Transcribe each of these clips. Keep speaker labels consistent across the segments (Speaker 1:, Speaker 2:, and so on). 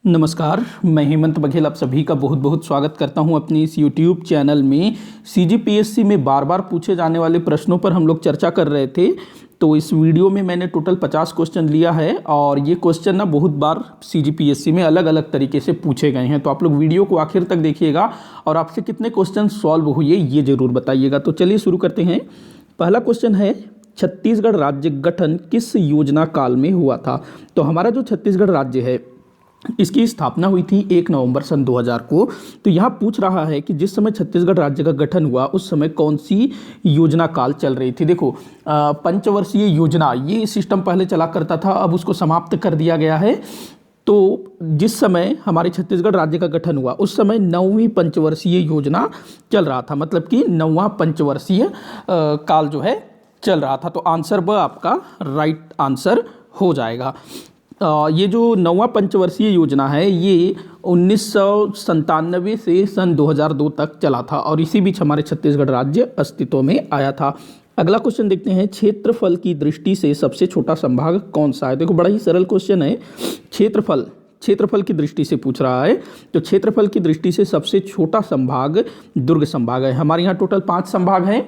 Speaker 1: नमस्कार, मैं हेमंत बघेल आप सभी का बहुत बहुत स्वागत करता हूं अपनी इस YouTube चैनल में। CGPSC में बार बार पूछे जाने वाले प्रश्नों पर हम लोग चर्चा कर रहे थे। तो इस वीडियो में मैंने टोटल 50 क्वेश्चन लिया है और ये क्वेश्चन ना बहुत बार CGPSC में अलग अलग तरीके से पूछे गए हैं। तो आप लोग वीडियो को आखिर तक देखिएगा और आपसे कितने क्वेश्चन सॉल्व हुए ये ज़रूर बताइएगा। तो चलिए शुरू करते हैं। पहला क्वेश्चन है, छत्तीसगढ़ राज्य गठन किस योजना काल में हुआ था? तो हमारा जो छत्तीसगढ़ राज्य है इसकी स्थापना हुई थी 1 नवंबर सन 2000 को। तो यहाँ पूछ रहा है कि जिस समय छत्तीसगढ़ राज्य का गठन हुआ उस समय कौन सी योजना काल चल रही थी। देखो, पंचवर्षीय योजना ये सिस्टम पहले चला करता था, अब उसको समाप्त कर दिया गया है। तो जिस समय हमारे छत्तीसगढ़ राज्य का गठन हुआ उस समय 9वीं पंचवर्षीय योजना चल रहा था, मतलब कि 9वां पंचवर्षीय काल जो है चल रहा था। तो आंसर ब आपका राइट आंसर हो जाएगा। ये जो 9वां पंचवर्षीय योजना है ये 1997 से सन 2002 तक चला था और इसी बीच हमारे छत्तीसगढ़ राज्य अस्तित्व में आया था। अगला क्वेश्चन देखते हैं, क्षेत्रफल की दृष्टि से सबसे छोटा संभाग कौन सा है? देखो, बड़ा ही सरल क्वेश्चन है। क्षेत्रफल की दृष्टि से पूछ रहा है। तो क्षेत्रफल की दृष्टि से सबसे छोटा संभाग दुर्ग संभाग है। हमारे यहाँ टोटल 5 संभाग हैं,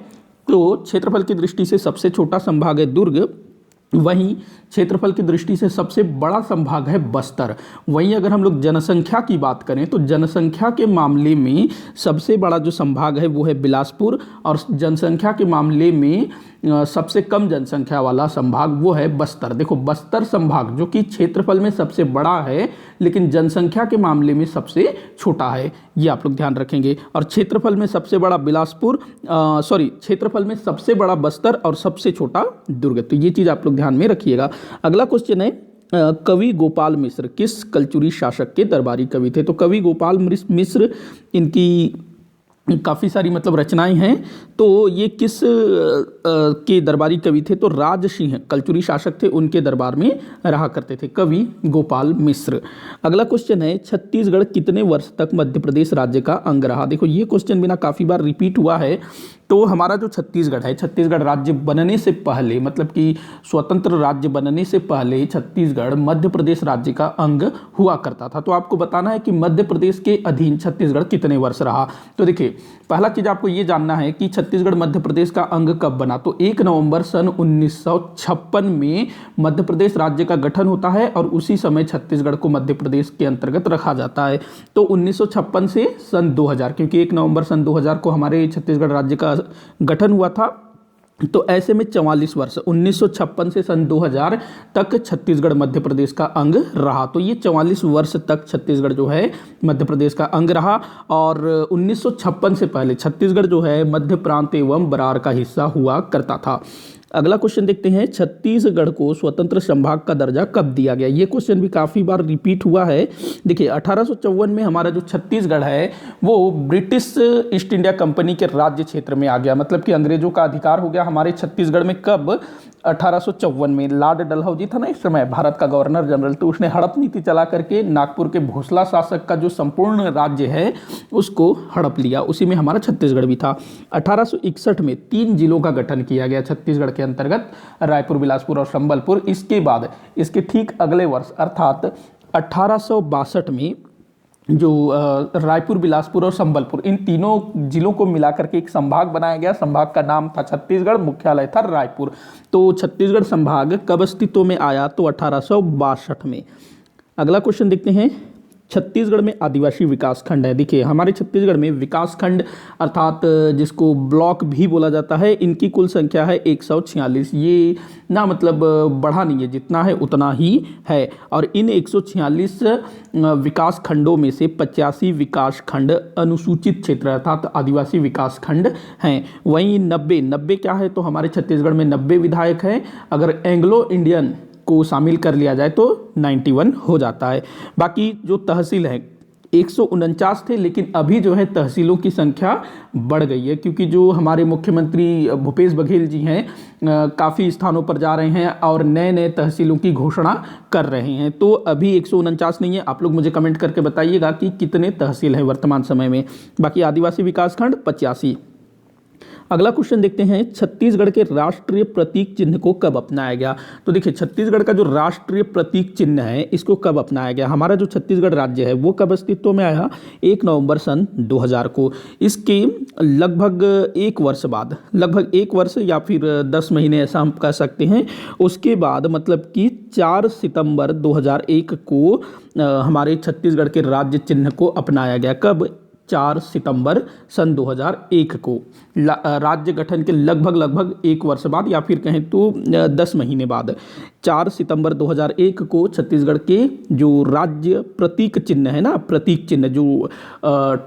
Speaker 1: तो क्षेत्रफल की दृष्टि से सबसे छोटा संभाग है दुर्ग। वहीं क्षेत्रफल की दृष्टि से सबसे बड़ा संभाग है बस्तर। वहीं अगर हम लोग जनसंख्या की बात करें तो जनसंख्या के मामले में सबसे बड़ा जो संभाग है वो है बिलासपुर और जनसंख्या के मामले में सबसे कम जनसंख्या वाला संभाग वो है बस्तर। देखो, बस्तर संभाग जो कि क्षेत्रफल में सबसे बड़ा है लेकिन जनसंख्या के मामले में सबसे छोटा है, ये आप लोग ध्यान रखेंगे। और क्षेत्रफल में सबसे बड़ा क्षेत्रफल में सबसे बड़ा बस्तर और सबसे छोटा दुर्ग। तो ये चीज़ आप लोग ध्यान में रखिएगा। अगला क्वेश्चन है, कवि गोपाल मिश्र किस कलचुरी शासक के दरबारी कवि थे? तो कवि गोपाल मिश्र इनकी काफ़ी सारी रचनाएं हैं। तो ये किस के दरबारी कवि थे? तो राज सिंह कलचुरी शासक थे, उनके दरबार में रहा करते थे कवि गोपाल मिश्र। अगला क्वेश्चन है, छत्तीसगढ़ कितने वर्ष तक मध्य प्रदेश राज्य का अंग रहा? देखो, ये क्वेश्चन भी ना काफ़ी बार रिपीट हुआ है। तो हमारा जो छत्तीसगढ़ है, छत्तीसगढ़ राज्य बनने से पहले, मतलब कि स्वतंत्र राज्य बनने से पहले छत्तीसगढ़ मध्य प्रदेश राज्य का अंग हुआ करता था। तो आपको बताना है कि मध्य प्रदेश के अधीन छत्तीसगढ़ कितने वर्ष रहा। तो देखिए, पहला चीज आपको ये जानना है कि छत्तीसगढ़ मध्य प्रदेश का अंग कब बना। तो 1 नवंबर सन 1956 में मध्य प्रदेश राज्य का गठन होता है और उसी समय छत्तीसगढ़ को मध्य प्रदेश के अंतर्गत रखा जाता है। तो 1956 से सन 2000, क्योंकि 1 नवंबर सन 2000 को हमारे छत्तीसगढ़ राज्य का गठन हुआ था, तो ऐसे में 44 वर्ष 1956 से सन 2000 तक छत्तीसगढ़ मध्य प्रदेश का अंग रहा। तो ये 44 वर्ष तक छत्तीसगढ़ जो है मध्य प्रदेश का अंग रहा। और 1956 से पहले छत्तीसगढ़ जो है मध्य प्रांत एवं बरार का हिस्सा हुआ करता था। अगला क्वेश्चन देखते हैं, छत्तीसगढ़ को स्वतंत्र संभाग का दर्जा कब दिया गया? ये क्वेश्चन भी काफ़ी बार रिपीट हुआ है। देखिए, 1854 में हमारा जो छत्तीसगढ़ है वो ब्रिटिश ईस्ट इंडिया कंपनी के राज्य क्षेत्र में आ गया, मतलब कि अंग्रेजों का अधिकार हो गया हमारे छत्तीसगढ़ में। कब? 1854 में। लॉर्ड डलहौजी था ना इस समय भारत का गवर्नर जनरल, तो उसने हड़प नीति चला करके नागपुर के भोसला शासक का जो संपूर्ण राज्य है उसको हड़प लिया, उसी में हमारा छत्तीसगढ़ भी था। 1861 में 3 जिलों का गठन किया गया छत्तीसगढ़ के अंतर्गत, रायपुर, बिलासपुर और संबलपुर। इसके बाद इसके ठीक अगले वर्ष अर्थात 1862 में जो रायपुर, बिलासपुर और संबलपुर, इन तीनों जिलों को मिलाकर के एक संभाग बनाया गया। संभाग का नाम था छत्तीसगढ़, मुख्यालय था रायपुर। तो छत्तीसगढ़ संभाग कब अस्तित्व में आया? तो 1862 में। अगला क्वेश्चन देखते हैं, छत्तीसगढ़ में आदिवासी विकास खंड है। देखिए, हमारे छत्तीसगढ़ में विकास खंड अर्थात जिसको ब्लॉक भी बोला जाता है, इनकी कुल संख्या है 146। ये ना बढ़ा नहीं है, जितना है उतना ही है। और इन 146 विकास खंडों में से 85 विकास खंड अनुसूचित क्षेत्र अर्थात आदिवासी विकास खंड हैं। वहीं 90 क्या है? तो हमारे छत्तीसगढ़ में 90 विधायक हैं। अगर एंग्लो इंडियन को शामिल कर लिया जाए तो 91 हो जाता है। बाकी जो तहसील है 149 थे, लेकिन अभी जो है तहसीलों की संख्या बढ़ गई है, क्योंकि जो हमारे मुख्यमंत्री भूपेश बघेल जी हैं काफ़ी स्थानों पर जा रहे हैं और नए नए तहसीलों की घोषणा कर रहे हैं। तो अभी 149 नहीं है। आप लोग मुझे कमेंट करके बताइएगा कि कितने तहसील हैं वर्तमान समय में। बाकी आदिवासी विकासखंड 85। अगला क्वेश्चन देखते हैं, छत्तीसगढ़ के राष्ट्रीय प्रतीक चिन्ह को कब अपनाया गया। तो देखिए छत्तीसगढ़ का जो राष्ट्रीय प्रतीक चिन्ह है इसको कब अपनाया गया। हमारा जो छत्तीसगढ़ राज्य है वो कब अस्तित्व में आया, 1 नवंबर सन 2000 को। इसके लगभग 1 वर्ष बाद, लगभग 1 वर्ष या फिर 10 महीने ऐसा हम कह सकते हैं, उसके बाद मतलब कि 4 सितंबर 2001 को हमारे छत्तीसगढ़ के राज्य चिन्ह को अपनाया गया। कब, 4 सितंबर सन 2001 को। राज्य गठन के लगभग 1 वर्ष बाद या फिर कहें तो 10 महीने बाद 4 सितंबर 2001 को छत्तीसगढ़ के जो राज्य प्रतीक चिन्ह है ना, प्रतीक चिन्ह जो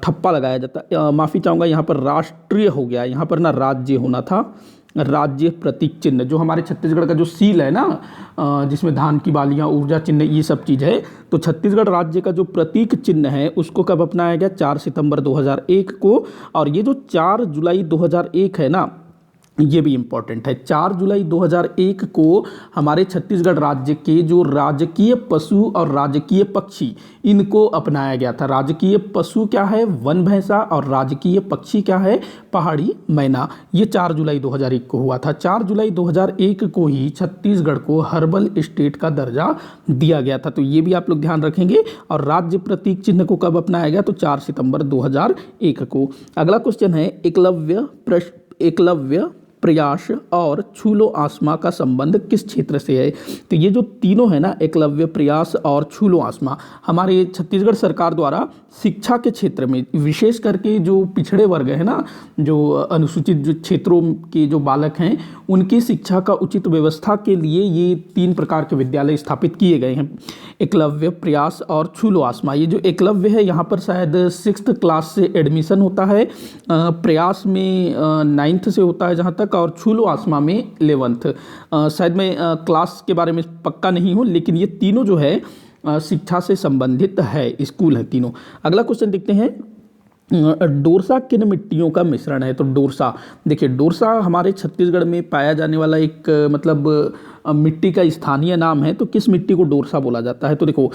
Speaker 1: ठप्पा लगाया जाता, माफ़ी चाहूँगा यहाँ पर राष्ट्रीय हो गया, यहाँ पर ना राज्य होना था, राज्य प्रतीक चिन्ह जो हमारे छत्तीसगढ़ का जो सील है ना, जिसमें धान की बालियां, ऊर्जा चिन्ह, ये सब चीज़ है। तो छत्तीसगढ़ राज्य का जो प्रतीक चिन्ह है उसको कब अपनाया गया, 4 सितंबर 2001 को। और ये जो 4 जुलाई 2001 है ना, ये भी इम्पॉर्टेंट है। 4 जुलाई 2001 को हमारे छत्तीसगढ़ राज्य के जो राजकीय पशु और राजकीय पक्षी, इनको अपनाया गया था। राजकीय पशु क्या है, वन भैंसा, और राजकीय पक्षी क्या है, पहाड़ी मैना। ये 4 जुलाई 2001 को हुआ था। 4 जुलाई 2001 को ही छत्तीसगढ़ को हर्बल स्टेट का दर्जा दिया गया था। तो ये भी आप लोग ध्यान रखेंगे। और राज्य प्रतीक चिन्ह को कब अपनाया गया, तो 4 सितंबर 2001 को। अगला क्वेश्चन है, एकलव्य प्रयास और छूलो आसमा का संबंध किस क्षेत्र से है। तो ये जो तीनों है ना, एकलव्य, प्रयास और छूलो आसमा, हमारे छत्तीसगढ़ सरकार द्वारा शिक्षा के क्षेत्र में, विशेष करके जो पिछड़े वर्ग है ना, जो अनुसूचित जो क्षेत्रों के जो बालक हैं, उनकी शिक्षा का उचित व्यवस्था के लिए ये 3 प्रकार के विद्यालय स्थापित किए गए हैं, एकलव्य, प्रयास और छूलो आसमा। ये जो एकलव्य है यहाँ पर शायद 6th क्लास से एडमिशन होता है, प्रयास में 9th से होता है जहाँ तक, और छूलो आसमा में 11th। शायद मैं क्लास के बारे में पक्का नहीं हूँ, लेकिन ये तीनों जो है शिक्षा से संबंधित है, स्कूल है तीनों। अगला क्वेश्चन देखते हैं, डोरसा किन मिट्टियों का मिश्रण है। तो डोरसा, देखिए डोरसा हमारे छत्तीसगढ़ में पाया जाने वाला एक मतलब मिट्टी का स्थानीय नाम है। तो किस मिट्टी को डोरसा बोला जाता है। तो देखो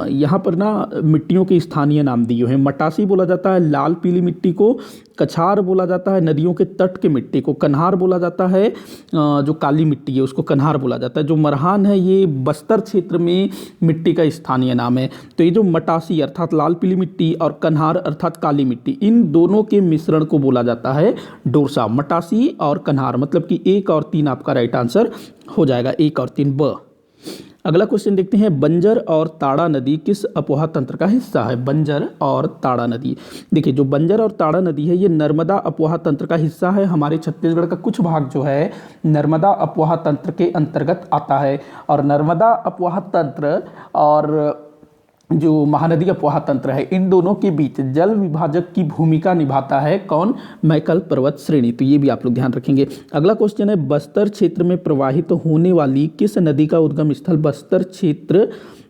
Speaker 1: यहाँ पर ना मिट्टियों के स्थानीय नाम दिए हैं। मटासी बोला जाता है लाल पीली मिट्टी को, कछार बोला जाता है नदियों के तट के मिट्टी को, कन्हार बोला जाता है जो काली मिट्टी है उसको कन्हार बोला जाता है, जो मरहान है ये बस्तर क्षेत्र में मिट्टी का स्थानीय नाम है। तो ये जो मटासी अर्थात लाल पीली मिट्टी और कन्हार अर्थात काली मिट्टी, इन दोनों के मिश्रण को बोला जाता है डोरसा। मटासी और कन्हार, मतलब कि 1 और 3 आपका राइट आंसर हो जाएगा, 1 और 3 ब। अगला क्वेश्चन देखते हैं, बंजर और ताड़ा नदी किस अपोहा तंत्र का हिस्सा है। बंजर और ताड़ा नदी, देखिए जो बंजर और ताड़ा नदी है ये नर्मदा अपोहा तंत्र का हिस्सा है। हमारे छत्तीसगढ़ का कुछ भाग जो है नर्मदा अपोहा तंत्र के अंतर्गत आता है। और नर्मदा अपोहा तंत्र और जो महानदी अपोहा तंत्र है, इन दोनों के बीच जल विभाजक की भूमिका निभाता है कौन, मैकल पर्वत श्रेणी। तो ये भी आप लोग ध्यान रखेंगे। अगला क्वेश्चन है, बस्तर क्षेत्र में प्रवाहित होने वाली किस नदी का उद्गम स्थल बस्तर क्षेत्र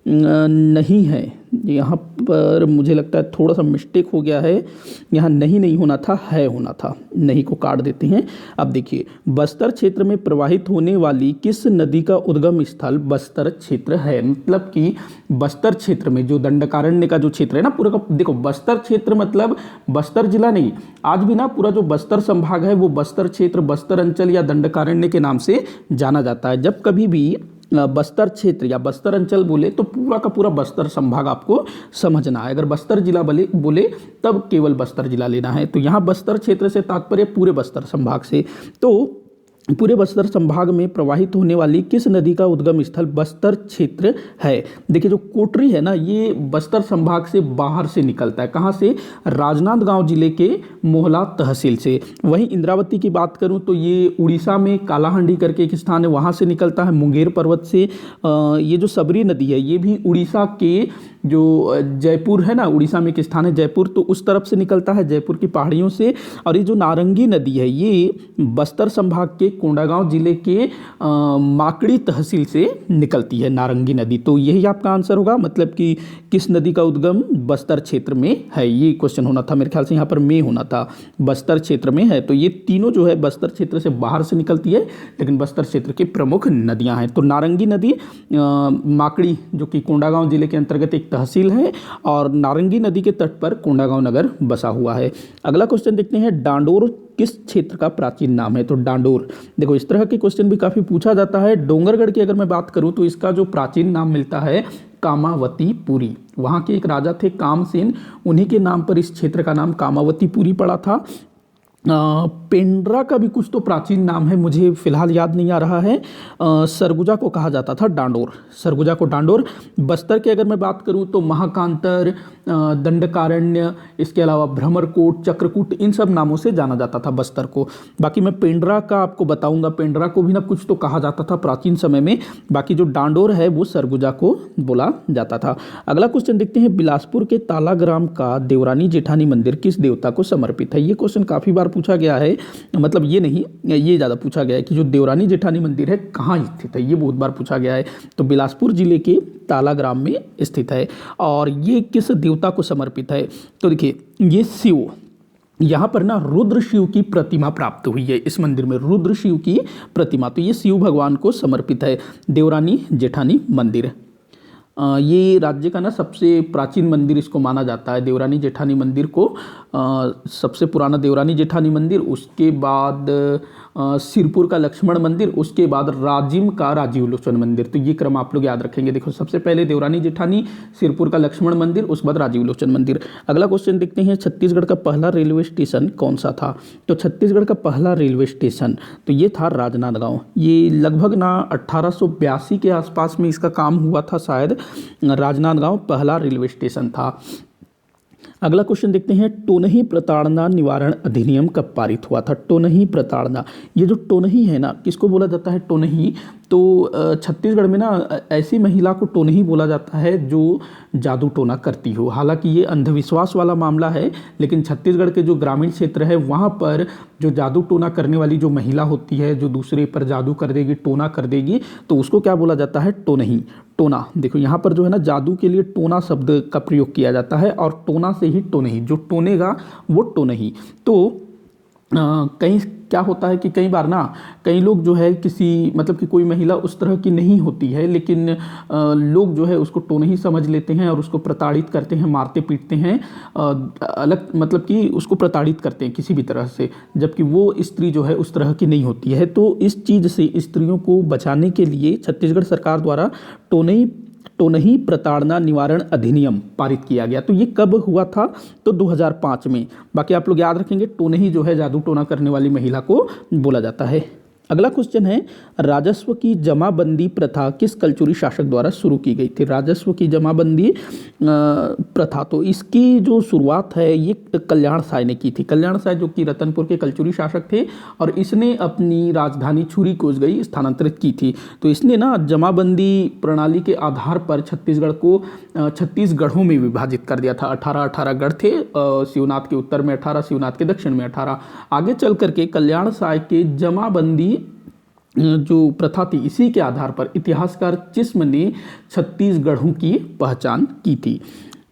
Speaker 1: नहीं है। यहाँ पर मुझे लगता है थोड़ा सा मिस्टेक हो गया है, यहाँ नहीं होना था, है होना था, नहीं को काट देते हैं। अब देखिए बस्तर क्षेत्र में प्रवाहित होने वाली किस नदी का उद्गम स्थल बस्तर क्षेत्र है। मतलब कि बस्तर क्षेत्र में जो दंडकारण्य का जो क्षेत्र है ना पूरा का, देखो बस्तर क्षेत्र मतलब बस्तर जिला नहीं, आज भी ना पूरा जो बस्तर संभाग है वो बस्तर क्षेत्र, बस्तर अंचल या दंडकारण्य के नाम से जाना जाता है। जब कभी भी बस्तर क्षेत्र या बस्तर अंचल बोले तो पूरा का पूरा बस्तर संभाग आपको समझना है। अगर बस्तर जिला बोले तब केवल बस्तर जिला लेना है। तो यहाँ बस्तर क्षेत्र से तात्पर्य पूरे बस्तर संभाग से। तो पूरे बस्तर संभाग में प्रवाहित होने वाली किस नदी का उद्गम स्थल बस्तर क्षेत्र है। देखिए जो कोटरी है ना ये बस्तर संभाग से बाहर से निकलता है। कहाँ से, राजनांदगांव जिले के मोहला तहसील से। वहीं इंद्रावती की बात करूं तो ये उड़ीसा में कालाहांडी करके एक स्थान है, वहाँ से निकलता है मुंगेर पर्वत से। ये जो सबरी नदी है ये भी उड़ीसा के जो जयपुर है ना, उड़ीसा में एक स्थान है जयपुर, तो उस तरफ से निकलता है जयपुर की पहाड़ियों से। और ये जो नारंगी नदी है ये बस्तर संभाग के कोंडागांव जिले के माकड़ी तहसील से निकलती है नारंगी नदी। तो यही आपका आंसर होगा, मतलब कि किस नदी का उद्गम बस्तर क्षेत्र में है। ये क्वेश्चन होना था मेरे ख्याल से, यहाँ पर में होना था, बस्तर क्षेत्र में है। तो ये तीनों जो है बस्तर क्षेत्र से बाहर से निकलती है, लेकिन बस्तर क्षेत्र की प्रमुख नदियाँ हैं। तो नारंगी नदी माकड़ी जो कि कोंडागांव जिले के अंतर्गत एक तहसील है और नारंगी नदी के तट पर कोंडागांव नगर बसा हुआ है। अगला क्वेश्चन देखते हैं, डांडोर किस क्षेत्र का प्राचीन नाम है? तो डांडोर, देखो इस तरह के क्वेश्चन भी काफ़ी पूछा जाता है। डोंगरगढ़ की अगर मैं बात करूं तो इसका जो प्राचीन नाम मिलता है कामावतीपुरी। वहाँ के एक राजा थे कामसेन, उन्हीं के नाम पर इस क्षेत्र का नाम कामावतीपुरी पड़ा था। पेंड्रा का भी कुछ तो प्राचीन नाम है, मुझे फिलहाल याद नहीं आ रहा है। सरगुजा को कहा जाता था डांडोर, सरगुजा को डांडोर। बस्तर की अगर मैं बात करूं तो महाकांतर, दंडकारण्य, इसके अलावा भ्रमरकोट, चक्रकूट, इन सब नामों से जाना जाता था बस्तर को। बाकी मैं पेंड्रा का आपको बताऊंगा, पेंड्रा को भी ना कुछ तो कहा जाता था प्राचीन समय में। बाकी जो डांडोर है वो सरगुजा को बोला जाता था। अगला क्वेश्चन देखते हैं, बिलासपुर के तालाग्राम का देवरानी जेठानी मंदिर किस देवता को समर्पित है? ये क्वेश्चन काफ़ी बार पूछा गया है, मतलब ये नहीं, ये ज़्यादा पूछा गया है कि जो देवरानी जेठानी मंदिर है कहाँ स्थित है, ये बहुत बार पूछा गया है। तो बिलासपुर जिले के तालाग्राम में स्थित है। और ये किस देवता को समर्पित है? तो देखिए ये शिव, यहाँ पर ना रुद्र शिव की प्रतिमा प्राप्त हुई है इस मंदिर में, रुद्र शिव की प्रतिमा। तो ये शिव भगवान को समर्पित है देवरानी जेठानी मंदिर। ये राज्य का ना सबसे प्राचीन मंदिर इसको माना जाता है, देवरानी जेठानी मंदिर को। सबसे पुराना देवरानी जेठानी मंदिर, उसके बाद सिरपुर का लक्ष्मण मंदिर, उसके बाद राजिम का राजीव लोचन मंदिर। तो ये क्रम आप लोग याद रखेंगे। देखो सबसे पहले देवरानी जेठानी, सिरपुर का लक्ष्मण मंदिर, उसके बाद राजीव लोचन मंदिर। अगला क्वेश्चन देखते हैं, छत्तीसगढ़ का पहला रेलवे स्टेशन कौन सा था? तो छत्तीसगढ़ का पहला रेलवे स्टेशन तो ये था राजनांदगांव। ये लगभग ना 1882 के आसपास में इसका काम हुआ था शायद। राजनांदगांव पहला रेलवे स्टेशन था। अगला क्वेश्चन देखते हैं, टोनही प्रताड़ना निवारण अधिनियम कब पारित हुआ था? टोनही प्रताड़ना, ये जो टोनही है ना, किसको बोला जाता है टोनही? तो छत्तीसगढ़ में ना ऐसी महिला को टोनही बोला जाता है जो जादू टोना करती हो। हालांकि ये अंधविश्वास वाला मामला है, लेकिन छत्तीसगढ़ के जो ग्रामीण क्षेत्र है वहाँ पर जो जादू टोना करने वाली जो महिला होती है, जो दूसरे पर जादू कर देगी, टोना कर देगी, तो उसको क्या बोला जाता है? टोनही, टोना। देखो यहाँ पर जो है ना जादू के लिए टोना शब्द का प्रयोग किया जाता है और टोना से ही टोनही, जो टोनेगा वो टोनही। तो कहीं क्या होता है कि कई बार ना कई लोग जो है किसी, मतलब कि कोई महिला उस तरह की नहीं होती है, लेकिन लोग जो है उसको टोनही समझ लेते हैं और उसको प्रताड़ित करते हैं, मारते पीटते हैं, अलग मतलब कि उसको प्रताड़ित करते हैं किसी भी तरह से, जबकि वो स्त्री जो है उस तरह की नहीं होती है। तो इस चीज़ से स्त्रियों को बचाने के लिए छत्तीसगढ़ सरकार द्वारा टोनही प्रताड़ना निवारण अधिनियम पारित किया गया। तो ये कब हुआ था? तो 2005 में। बाकी आप लोग याद रखेंगे, टोनही जो है जादू टोना करने वाली महिला को बोला जाता है। अगला क्वेश्चन है, राजस्व की जमाबंदी प्रथा किस कलचुरी शासक द्वारा शुरू की गई थी? राजस्व की जमाबंदी प्रथा, तो इसकी जो शुरुआत है ये कल्याण साय ने की थी। कल्याण साय जो कि रतनपुर के कलचुरी शासक थे और इसने अपनी राजधानी छुरी कोसगई स्थानांतरित की थी। तो इसने ना जमाबंदी प्रणाली के आधार पर छत्तीसगढ़ को 36 गढ़ों में विभाजित कर दिया था। 18 गढ़ थे, शिवनाथ के उत्तर में 18, शिवनाथ के दक्षिण में 18। आगे चल करके कल्याण साय के जमाबंदी जो प्रथा थी, इसी के आधार पर इतिहासकार चिस्म ने 36 गढ़ों की पहचान की थी।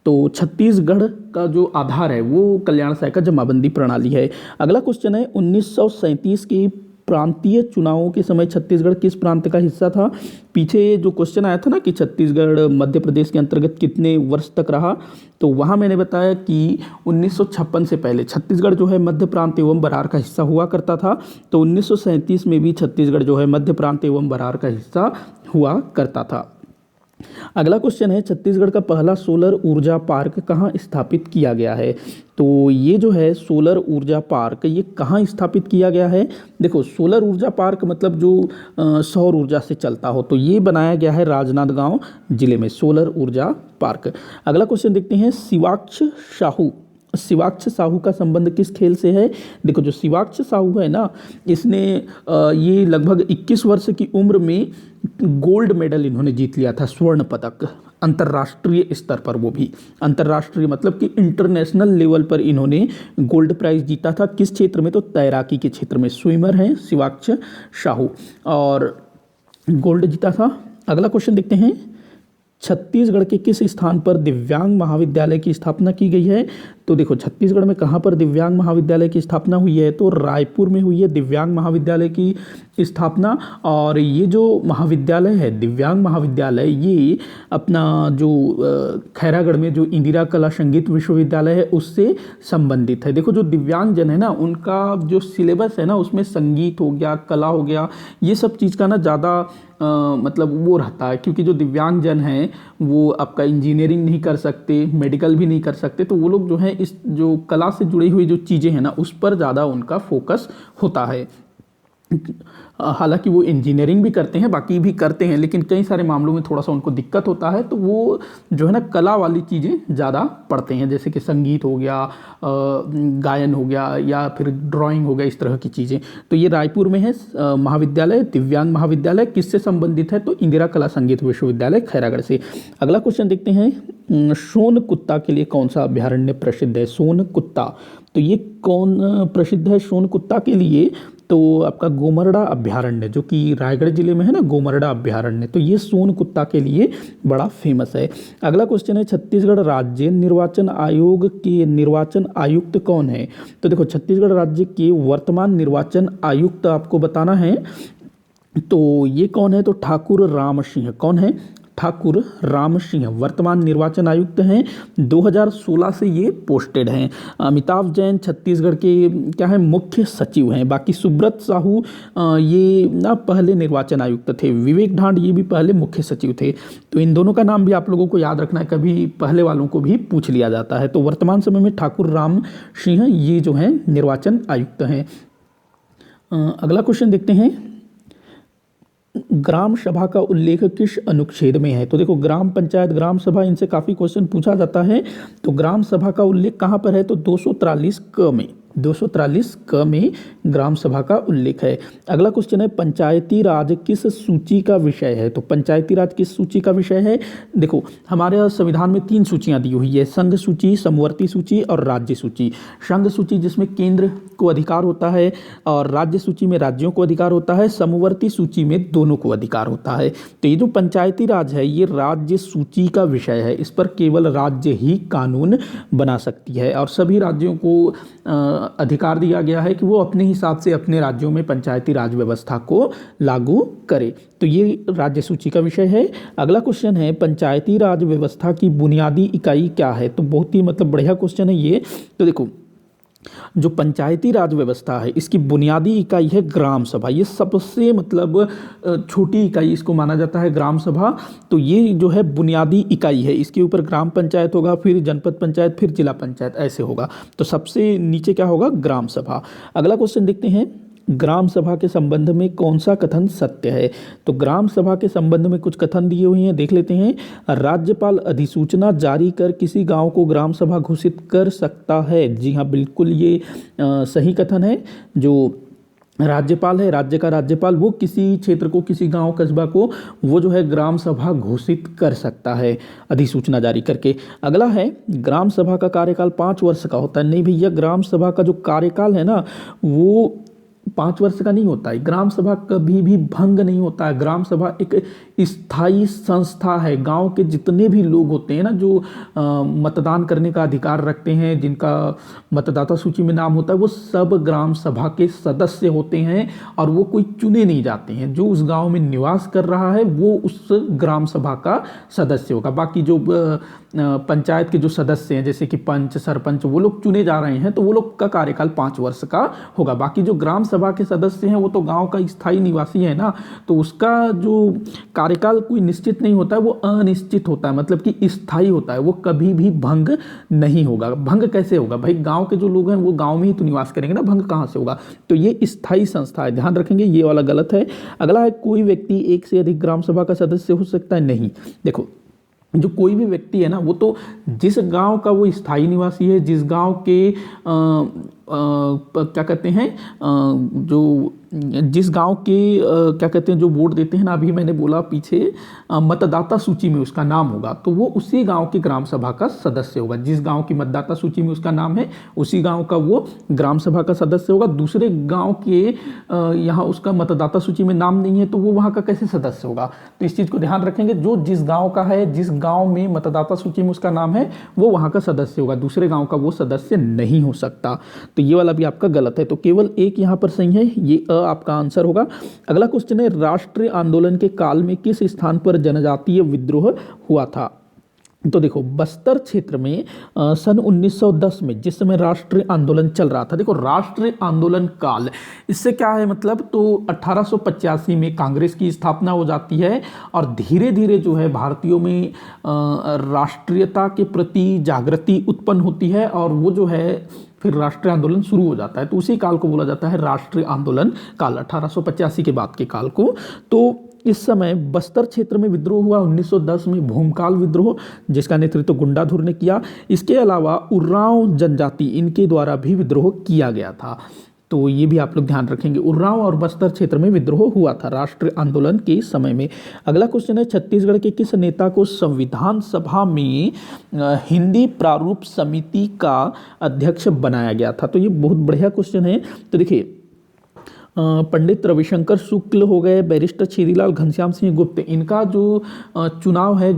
Speaker 1: तो छत्तीसगढ़ का जो आधार है वो कल्याण साय का जमाबंदी प्रणाली है। अगला क्वेश्चन है, 1937 की प्रांतीय चुनावों के समय छत्तीसगढ़ किस प्रांत का हिस्सा था? पीछे जो क्वेश्चन आया था ना कि छत्तीसगढ़ मध्य प्रदेश के अंतर्गत कितने वर्ष तक रहा, तो वहाँ मैंने बताया कि 1956 से पहले छत्तीसगढ़ जो है मध्य प्रांत एवं बरार का हिस्सा हुआ करता था। तो 1937 में भी छत्तीसगढ़ जो है मध्य प्रांत एवं बरार का हिस्सा हुआ करता था। अगला क्वेश्चन है, छत्तीसगढ़ का पहला सोलर ऊर्जा पार्क कहाँ स्थापित किया गया है? तो ये जो है सोलर ऊर्जा पार्क, ये कहाँ स्थापित किया गया है? देखो सोलर ऊर्जा पार्क मतलब जो सौर ऊर्जा से चलता हो, तो ये बनाया गया है राजनांदगांव जिले में सोलर ऊर्जा पार्क। अगला क्वेश्चन देखते हैं, शिवाक्ष साहू का संबंध किस खेल से है? देखो जो शिवाक्ष साहू है ना, इसने ये लगभग 21 वर्ष की उम्र में गोल्ड मेडल इन्होंने जीत लिया था, स्वर्ण पदक, अंतर्राष्ट्रीय स्तर पर, वो भी अंतर्राष्ट्रीय मतलब कि इंटरनेशनल लेवल पर इन्होंने गोल्ड प्राइज जीता था। किस क्षेत्र में? तो तैराकी के क्षेत्र में, स्विमर हैं शिवाक्ष साहू और गोल्ड जीता था। अगला क्वेश्चन देखते हैं, छत्तीसगढ़ के किस स्थान पर दिव्यांग महाविद्यालय की स्थापना की गई है? तो देखो छत्तीसगढ़ में कहाँ पर दिव्यांग महाविद्यालय की स्थापना हुई है, तो रायपुर में हुई है दिव्यांग महाविद्यालय की स्थापना। और ये जो महाविद्यालय है दिव्यांग महाविद्यालय, ये अपना जो खैरागढ़ में जो इंदिरा कला संगीत विश्वविद्यालय है उससे संबंधित है। देखो जो दिव्यांग जन है ना, उनका जो सिलेबस है ना उसमें संगीत हो गया, कला हो गया, ये सब चीज़ का ना ज़्यादा मतलब वो रहता है, क्योंकि जो दिव्यांग जन हैं वो आपका इंजीनियरिंग नहीं कर सकते, मेडिकल भी नहीं कर सकते, तो वो लोग जो है इस जो कला से जुड़ी हुई जो चीज़ें हैं ना उस पर ज़्यादा उनका फोकस होता है। हालांकि वो इंजीनियरिंग भी करते हैं, बाकी भी करते हैं, लेकिन कई सारे मामलों में थोड़ा सा उनको दिक्कत होता है, तो वो जो है ना कला वाली चीज़ें ज़्यादा पढ़ते हैं, जैसे कि संगीत हो गया, गायन हो गया, या फिर ड्राइंग हो गया, इस तरह की चीज़ें। तो ये रायपुर में है महाविद्यालय, दिव्यांग महाविद्यालय। किससे संबंधित है, तो इंदिरा कला संगीत विश्वविद्यालय खैरागढ़ से। अगला क्वेश्चन देखते हैं, सोनकुत्ता के लिए कौन सा अभ्यारण्य प्रसिद्ध है? सोनकुत्ता, तो ये कौन प्रसिद्ध है सोनकुत्ता के लिए? तो आपका गोमरडा अभ्यारण्य, जो कि रायगढ़ जिले में है ना, गोमरडा अभ्यारण्य, तो ये सोनकुत्ता के लिए बड़ा फेमस है। अगला क्वेश्चन है, छत्तीसगढ़ राज्य निर्वाचन आयोग के निर्वाचन आयुक्त कौन है? तो देखो छत्तीसगढ़ राज्य के वर्तमान निर्वाचन आयुक्त आपको बताना है, तो ये कौन है? तो ठाकुर राम सिंह। कौन है? ठाकुर राम सिंह वर्तमान निर्वाचन आयुक्त हैं, 2016 से ये पोस्टेड हैं। अमिताभ जैन छत्तीसगढ़ के क्या है, मुख्य सचिव हैं। बाकी सुब्रत साहू ये ना पहले निर्वाचन आयुक्त थे, विवेक ढांड ये भी पहले मुख्य सचिव थे। तो इन दोनों का नाम भी आप लोगों को याद रखना है, कभी पहले वालों को भी पूछ लिया जाता है। तो वर्तमान समय में ठाकुर राम सिंह ये जो हैं निर्वाचन आयुक्त हैं। अगला क्वेश्चन देखते हैं, ग्राम सभा का उल्लेख किस अनुच्छेद में है? तो देखो ग्राम पंचायत, ग्राम सभा, इनसे काफ़ी क्वेश्चन पूछा जाता है। तो ग्राम सभा का उल्लेख कहाँ पर है? तो 243 क में, 243 क में ग्राम सभा का उल्लेख है। अगला क्वेश्चन है, पंचायती राज किस सूची का विषय है? तो पंचायती राज किस सूची का विषय है? देखो हमारे संविधान में 3 सूचियां दी हुई है, संघ सूची, समवर्ती सूची और राज्य सूची। संघ सूची जिसमें केंद्र को अधिकार होता है, और राज्य सूची में राज्यों को अधिकार होता है, समवर्ती सूची में दोनों को अधिकार होता है। तो ये जो पंचायती राज है ये राज्य सूची का विषय है, इस पर केवल राज्य ही कानून बना सकती है, और सभी राज्यों को अधिकार दिया गया है कि वो अपने हिसाब से अपने राज्यों में पंचायती राज व्यवस्था को लागू करे। तो ये राज्य सूची का विषय है। अगला क्वेश्चन है, पंचायती राज व्यवस्था की बुनियादी इकाई क्या है? तो बहुत ही मतलब बढ़िया क्वेश्चन है ये। तो देखो जो पंचायती राज व्यवस्था है इसकी बुनियादी इकाई है ग्राम सभा। ये सबसे मतलब छोटी इकाई इसको माना जाता है ग्राम सभा। तो ये जो है बुनियादी इकाई है, इसके ऊपर ग्राम पंचायत होगा, फिर जनपद पंचायत, फिर जिला पंचायत, ऐसे होगा। तो सबसे नीचे क्या होगा? ग्राम सभा। अगला क्वेश्चन देखते हैं, ग्राम सभा के संबंध में कौन सा कथन सत्य है? तो ग्राम सभा के संबंध में कुछ कथन दिए हुए हैं, देख लेते हैं। राज्यपाल अधिसूचना जारी कर किसी गांव को ग्राम सभा घोषित कर सकता है। जी हाँ, बिल्कुल ये सही कथन है। जो राज्यपाल है, राज्य का राज्यपाल, वो किसी क्षेत्र को, किसी गांव कस्बा को वो जो है ग्राम सभा घोषित कर सकता है अधिसूचना जारी करके। अगला है, ग्राम सभा का कार्यकाल 5 वर्ष का होता है। नहीं भैया, ग्राम सभा का जो कार्यकाल है ना वो 5 वर्ष का नहीं होता है। ग्राम सभा कभी भी भंग नहीं होता है। ग्राम सभा एक स्थायी संस्था है। गांव के जितने भी लोग होते हैं ना जो मतदान करने का अधिकार रखते हैं, जिनका मतदाता सूची में नाम होता है, वो सब ग्राम सभा के सदस्य होते हैं, और वो कोई चुने नहीं जाते हैं। जो उस गांव में निवास कर रहा है वो उस ग्राम सभा का सदस्य होगा। बाकी जो पंचायत के जो सदस्य हैं जैसे कि पंच, सरपंच, वो लोग चुने जा रहे हैं तो वो लोग का कार्यकाल 5 वर्ष का होगा। बाकी जो ग्राम सभा के सदस्य हैं वो तो गांव का स्थायी निवासी है ना, तो उसका जो कार्यकाल कोई निश्चित नहीं होता है, वो अनिश्चित होता है, मतलब कि स्थायी होता है, वो कभी भी भंग नहीं होगा। भंग कैसे होगा भाई? गांव के जो लोग हैं वो गांव में ही तो निवास करेंगे ना, भंग कहाँ से होगा? तो ये स्थायी संस्था है, ध्यान रखेंगे, ये वाला गलत है। अगला है, कोई व्यक्ति एक से अधिक ग्राम सभा का सदस्य हो सकता है? नहीं। देखो जो कोई भी व्यक्ति है ना वो तो जिस गांव का वो स्थायी निवासी है, जिस गांव के क्या कहते हैं जो जिस गांव के क्या कहते हैं जो वोट देते हैं ना, अभी मैंने बोला पीछे मतदाता सूची में उसका नाम होगा तो वो उसी गांव की ग्राम सभा का सदस्य होगा। जिस गांव की मतदाता सूची में उसका नाम है उसी गांव का वो ग्राम सभा का सदस्य होगा। दूसरे गांव के यहाँ उसका मतदाता सूची में नाम नहीं है तो वो वहाँ का कैसे सदस्य होगा। तो इस चीज़ को ध्यान रखेंगे, जो जिस गाँव का है, जिस गाँव में मतदाता सूची में उसका नाम है वो वहाँ का सदस्य होगा, दूसरे गाँव का वो सदस्य नहीं हो सकता। तो ये वाला भी आपका गलत है, तो केवल एक यहाँ पर सही है, ये आपका आंसर होगा। अगला क्वेश्चन है, राष्ट्रीय आंदोलन के काल में किस स्थान पर जनजातीय विद्रोह हुआ था। तो देखो बस्तर क्षेत्र में सन 1910 में जिस समय राष्ट्रीय आंदोलन चल रहा था, देखो राष्ट्रीय आंदोलन काल इससे क्या है मतलब, तो 1885 में कांग्रेस की स्थापना हो जाती है और धीरे धीरे जो है भारतीयों में राष्ट्रीयता के प्रति जागृति उत्पन्न होती है और वो जो है फिर राष्ट्रीय आंदोलन शुरू हो जाता है। तो उसी काल को बोला जाता है राष्ट्रीय आंदोलन काल, 1885 के बाद के काल को। तो इस समय बस्तर क्षेत्र में विद्रोह हुआ 1910 में, भूमकाल विद्रोह, जिसका नेतृत्व गुंडाधुर ने किया। इसके अलावा उरांव जनजाति, इनके द्वारा भी विद्रोह किया गया था। तो ये भी आप लोग ध्यान रखेंगे, उरांव और बस्तर क्षेत्र में विद्रोह हुआ था राष्ट्रीय आंदोलन के समय में। अगला क्वेश्चन है, छत्तीसगढ़ के किस नेता को संविधान सभा में हिंदी प्रारूप समिति का अध्यक्ष बनाया गया था। तो ये बहुत बढ़िया क्वेश्चन है। तो देखिए पंडित रविशंकर शुक्ल हो गए, बैरिस्टर छेदीलाल घनश्याम सिंह गुप्त, इनका जो चुनाव है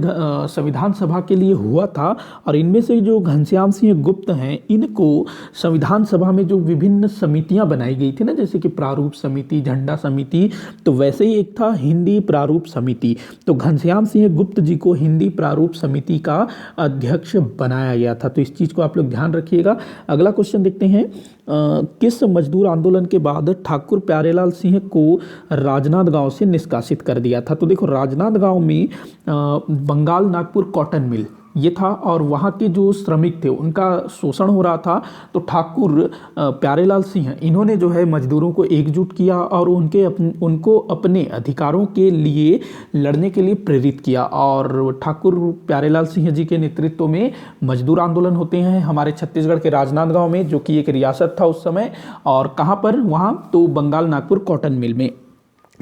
Speaker 1: संविधान सभा के लिए हुआ था और इनमें से जो घनश्याम सिंह गुप्त हैं इनको संविधान सभा में जो विभिन्न समितियां बनाई गई थी ना, जैसे कि प्रारूप समिति, झंडा समिति, तो वैसे ही एक था हिंदी प्रारूप समिति। तो घनश्याम सिंह गुप्त जी को हिंदी प्रारूप समिति का अध्यक्ष बनाया गया था। तो इस चीज़ को आप लोग ध्यान रखिएगा। अगला क्वेश्चन देखते हैं, किस मजदूर आंदोलन के बाद ठाकुर प्यारेलाल सिंह को राजनांदगांव से निष्कासित कर दिया था। तो देखो राजनांदगांव में बंगाल नागपुर कॉटन मिल ये था और वहाँ के जो श्रमिक थे उनका शोषण हो रहा था। तो ठाकुर प्यारेलाल सिंह इन्होंने जो है मजदूरों को एकजुट किया और उनको अपने अधिकारों के लिए लड़ने के लिए प्रेरित किया। और ठाकुर प्यारेलाल सिंह जी के नेतृत्व में मजदूर आंदोलन होते हैं हमारे छत्तीसगढ़ के राजनांदगांव में, जो कि एक रियासत था उस समय। और कहाँ पर, वहाँ तो बंगाल नागपुर कॉटन मिल में।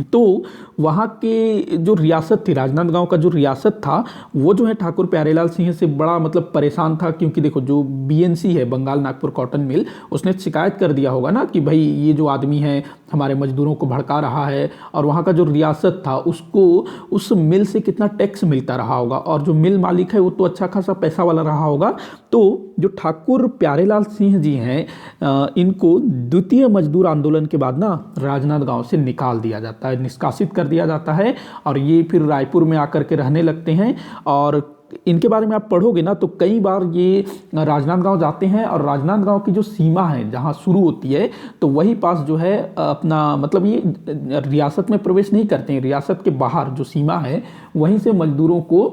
Speaker 1: तो वहाँ के जो रियासत थी, राजनांदगांव का जो रियासत था वो जो है ठाकुर प्यारेलाल सिंह से बड़ा मतलब परेशान था, क्योंकि देखो जो बीएनसी है बंगाल नागपुर कॉटन मिल, उसने शिकायत कर दिया होगा ना कि भाई ये जो आदमी है हमारे मजदूरों को भड़का रहा है। और वहाँ का जो रियासत था उसको उस मिल से कितना टैक्स मिलता रहा होगा और जो मिल मालिक है वो तो अच्छा खासा पैसा वाला रहा होगा। तो जो ठाकुर प्यारेलाल सिंह जी हैं इनको द्वितीय मजदूर आंदोलन के बाद ना राजनांदगांव से निकाल दिया जाता है, निष्कासित कर दिया जाता है और ये फिर रायपुर में आकर के रहने लगते हैं। और इनके बारे में आप पढ़ोगे ना तो कई बार ये राजनांदगांव जाते हैं और राजनांदगांव की जो सीमा है जहाँ शुरू होती है तो वही पास जो है अपना मतलब ये रियासत में प्रवेश नहीं करते हैं, रियासत के बाहर जो सीमा है वहीं से मजदूरों को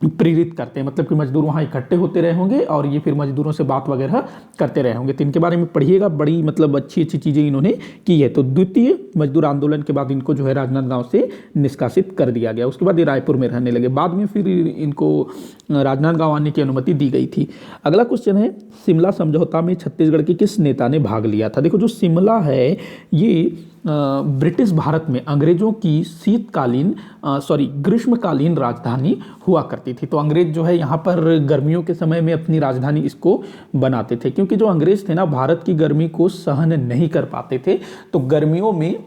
Speaker 1: प्रेरित करते हैं, मतलब कि मजदूर वहाँ इकट्ठे होते रहे होंगे और ये फिर मजदूरों से बात वगैरह करते रहे होंगे। तो इनके बारे में पढ़िएगा, बड़ी मतलब अच्छी अच्छी चीज़ें इन्होंने की है। तो द्वितीय मजदूर आंदोलन के बाद इनको जो है राजनांदगांव से निष्कासित कर दिया गया। उसके बाद ये रायपुर में रहने लगे, बाद में फिर इनको राजनांदगांव आने की अनुमति दी गई थी। अगला क्वेश्चन है, शिमला समझौता में छत्तीसगढ़ के किस नेता ने भाग लिया था। देखो जो शिमला है ये ब्रिटिश भारत में अंग्रेजों की ग्रीष्मकालीन राजधानी हुआ करती थी। तो अंग्रेज जो है यहाँ पर गर्मियों के समय में अपनी राजधानी इसको बनाते थे, क्योंकि जो अंग्रेज थे ना भारत की गर्मी को सहन नहीं कर पाते थे। तो गर्मियों में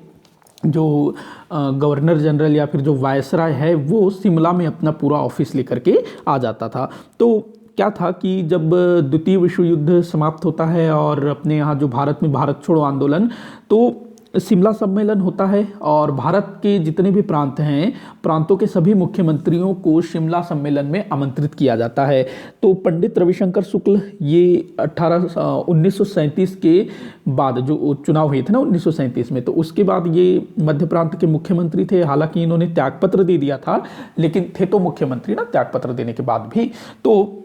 Speaker 1: जो गवर्नर जनरल या फिर जो वायसराय है वो शिमला में अपना पूरा ऑफिस लेकर के आ जाता था। तो क्या था कि जब द्वितीय विश्व युद्ध समाप्त होता है और अपने यहाँ जो भारत में भारत छोड़ो आंदोलन, तो शिमला सम्मेलन होता है और भारत के जितने भी प्रांत हैं प्रांतों के सभी मुख्यमंत्रियों को शिमला सम्मेलन में आमंत्रित किया जाता है। तो पंडित रविशंकर शुक्ल ये 1937 के बाद जो चुनाव हुए थे ना 1937 में, तो उसके बाद ये मध्य प्रांत के मुख्यमंत्री थे। हालांकि इन्होंने त्यागपत्र दे दिया था लेकिन थे तो मुख्यमंत्री ना त्यागपत्र देने के बाद भी। तो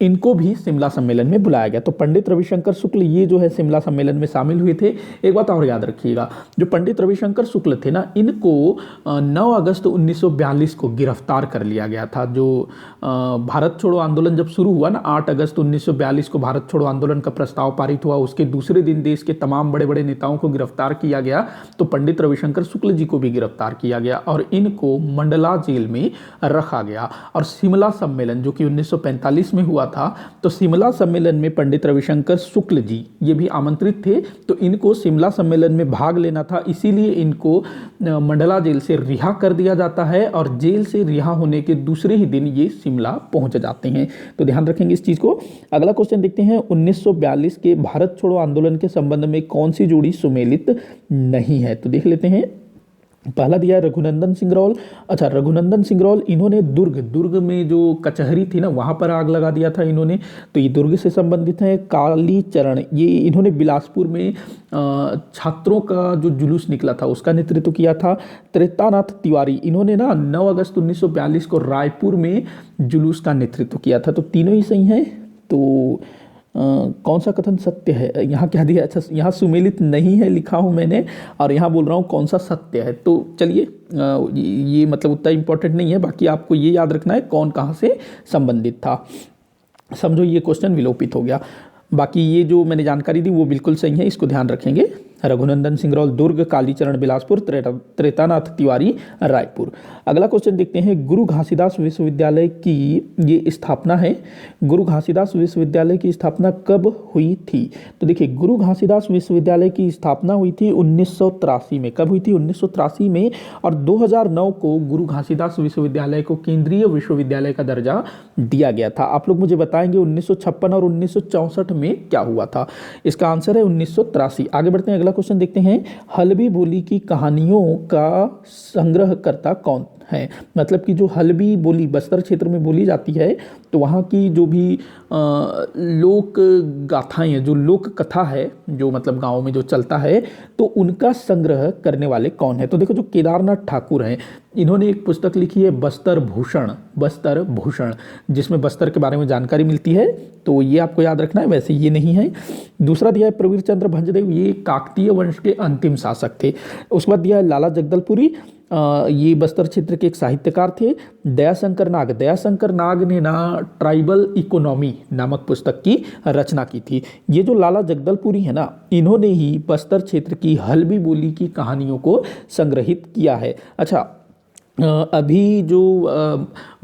Speaker 1: इनको भी शिमला सम्मेलन में बुलाया गया। तो पंडित रविशंकर शुक्ल ये जो है शिमला सम्मेलन में शामिल हुए थे। एक बात और याद रखिएगा, जो पंडित रविशंकर शुक्ल थे ना, इनको 9 अगस्त 1942 को गिरफ्तार कर लिया गया था। जो भारत छोड़ो आंदोलन जब शुरू हुआ ना, 8 अगस्त 1942 को भारत छोड़ो आंदोलन का प्रस्ताव पारित हुआ, उसके दूसरे दिन देश के तमाम बड़े बड़े नेताओं को गिरफ्तार किया गया। तो पंडित रविशंकर शुक्ल जी को भी गिरफ्तार किया गया और इनको मंडला जेल में रखा गया। और शिमला सम्मेलन जो कि 1945 में हुआ था, तो शिमला सम्मेलन में पंडित रविशंकर शुक्ल जी ये भी आमंत्रित थे। तो इनको शिमला सम्मेलन में भाग लेना था, इसीलिए इनको मंडला जेल से रिहा कर दिया जाता है और जेल से रिहा होने के दूसरे ही दिन ये शिमला पहुंच जाते हैं। तो ध्यान रखेंगे इस चीज को। अगला क्वेश्चन देखते हैं, 1942 के भारत छोड़ो आंदोलन के संबंध में कौन सी जोड़ी सुमेलित नहीं है? तो देख लेते हैं। पहला दिया है रघुनंदन सिंगरौल। अच्छा, रघुनंदन सिंगरौल इन्होंने दुर्ग में जो कचहरी थी ना, वहाँ पर आग लगा दिया था इन्होंने, तो ये दुर्ग से संबंधित है। कालीचरण, ये इन्होंने बिलासपुर में छात्रों का जो जुलूस निकला था उसका नेतृत्व किया था। त्रेतानाथ तिवारी, इन्होंने ना 9 अगस्त 1942 को रायपुर में जुलूस का नेतृत्व किया था। तो तीनों ही सही हैं। तो कौन सा कथन सत्य है? यहाँ क्या दिया? अच्छा, यहाँ सुमेलित नहीं है लिखा हूँ मैंने, और यहाँ बोल रहा हूँ कौन सा सत्य है। तो चलिए, ये मतलब उतना इम्पोर्टेंट नहीं है, बाकी आपको ये याद रखना है कौन कहाँ से संबंधित था। समझो ये क्वेश्चन विलोपित हो गया। बाकी ये जो मैंने जानकारी दी वो बिल्कुल सही है, इसको ध्यान रखेंगे। रघुनंदन सिंगरौल दुर्ग, कालीचरण बिलासपुर, त्रेतानाथ तिवारी रायपुर। अगला क्वेश्चन देखते हैं, गुरु घासीदास विश्वविद्यालय की ये स्थापना है, गुरु घासीदास विश्वविद्यालय की स्थापना कब हुई थी? तो देखिए, गुरु घासीदास विश्वविद्यालय की स्थापना हुई थी 1983 में। कब हुई थी? 1983 में। और 2009 को गुरु घासीदास विश्वविद्यालय को केंद्रीय विश्वविद्यालय का दर्जा दिया गया था। आप लोग मुझे बताएंगे 1956 और 1964 में क्या हुआ था? इसका आंसर है 1983। आगे बढ़ते हैं, अगला क्वेश्चन देखते हैं, हल्बी बोली की कहानियों का संग्रहकर्ता कौन है? मतलब कि जो हल्बी बोली बस्तर क्षेत्र में बोली जाती है, तो वहाँ की जो भी लोक गाथाएं हैं, जो लोक कथा है, जो मतलब गाँव में जो चलता है, तो उनका संग्रह करने वाले कौन है? तो देखो, जो केदारनाथ ठाकुर हैं, इन्होंने एक पुस्तक लिखी है बस्तर भूषण, जिसमें बस्तर के बारे में जानकारी मिलती है। तो ये आपको याद रखना है, वैसे ये नहीं है। दूसरा दिया है प्रवीर चंद्र भंजदेव, ये काकतीय वंश के अंतिम शासक थे। उसके बाद दिया है लाला जगदलपुरी, ये बस्तर क्षेत्र के एक साहित्यकार थे। दयाशंकर नाग ने ना ट्राइबल इकोनॉमी नामक पुस्तक की रचना की थी। ये जो लाला जगदलपुरी है ना, इन्होंने ही बस्तर क्षेत्र की हल्बी बोली की कहानियों को संग्रहित किया है। अच्छा, अभी जो